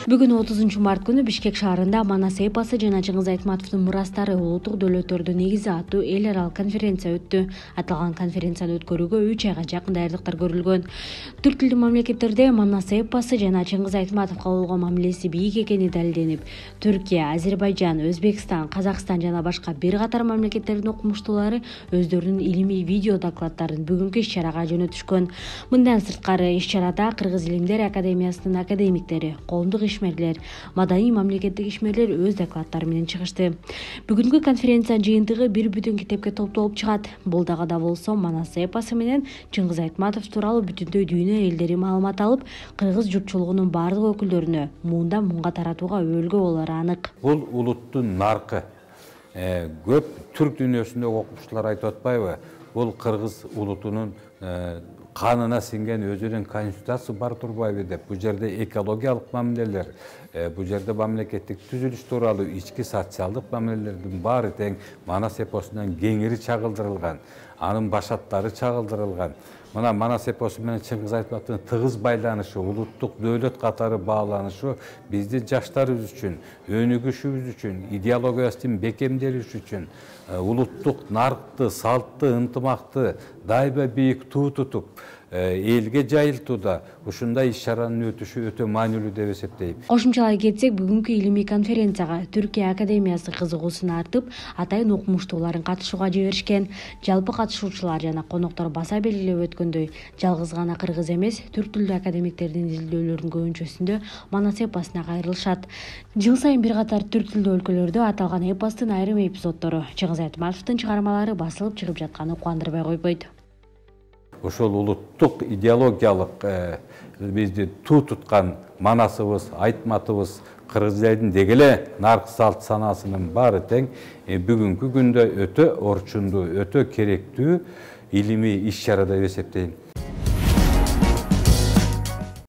Бүгүн 30 март күнү Бишкек шаарында Манас эпосы жана Чыңгыз Айтматовдун мурастары улуттук дөөлөттөрдүн негизи аттуу эл аралык конференция өттү. Аталган конференцияны өткөрүүгө 3 айга жакын даярдыктар көрүлгөн. Түрк тилдүү мамлекеттерде Манас эпосы жана Чыңгыз Айтматовго болгон мамилеси бийик экени далилденип, Түркия, Азербайжан, Өзбекстан, Казакстан жана башка бир катар мамлекеттердин окумуштуулары өздөрүнүн илимий видео докладдарын бүгүнкү иш-чарага жөнөтүшкөн. Мындан сырткары иш-чарада Кыргыз Илимдер Академиясынын академиктери, коомдук ишмерлер, маданий мамлекеттик ишмерлер өз докладдары менен чыгышты. Бүгүнкү конференциянын жыйынтыгы бир бүтүн китепке топтолуп чыгат. Булдагы болсо Манас эпосы менен Чыңгыз Айтматов тууралуу бүтүндөй дүйнө элдери маалымат алып, кыргыз журтчулугунун бардык өкүлдөрүнө муундан муңга таратууга өбөлгө болору анык. Бул улуттун наркы. Көп түрк дүйнөсүндөгү окумуштуулар айтып атпайбы? Бул кыргыз улутунун канына сиңген өзүнүн конституциясы бар турбайбы деп. Бул жерде экологиялык мамилелер, бул жерде мамлекеттик түзүлүш тууралуу ички социалдык мамилелердин баары тең Манас эпосунан кеңири чагылдырылган, анын башаттары чагылдырылган. Мына Манас эпосу менен Чыңгыз Айтматовдун тыгыз байланышы, улуттук дөөлөт катары бааланышы бизди жаштарыбыз үчүн, өнүгүшүбүз үчүн, идеологиябыздын бекемделиши үчүн, улуттук наркты, салтты, ынтымакты дайыма бийик туу тутуп, элге жайылтууда ушундай иш-чаранын өтүшү өтө маанилүү деп эсептейм. Кошумчалай кетсек, бүгүнкү илимий конференцияга Түркия Академиясы кызыгуусун артып, атайын окумуштууларын катышууга жиберишкен. Жалпы катышуучулар жана коноктор баса белгилеп өткөндөй, жалгыз гана кыргыз эмес, түрк тилдүү академиктердин изилдөөлөрүнүн көбүнчөсүндө Манас эпосуна кайрылышат. Жыл сайын бир катар түрк тилдүү өлкөлөрдө аталган эпостун айрым эпизоддору, Чыңгыз Айтматовдун чыгармалары басылып чыгып жатканы кубандырбай койбойт. Ошол улуттук идеологиялык бизди туу туткан Манасыбыз, Айтматыбыз, кыргыз элдин деги эле нарк салт санаасынын баары тең бүгүнкү күндө өтө орчундуу, өтө керектүү илимий иш-чара деп эсептейм.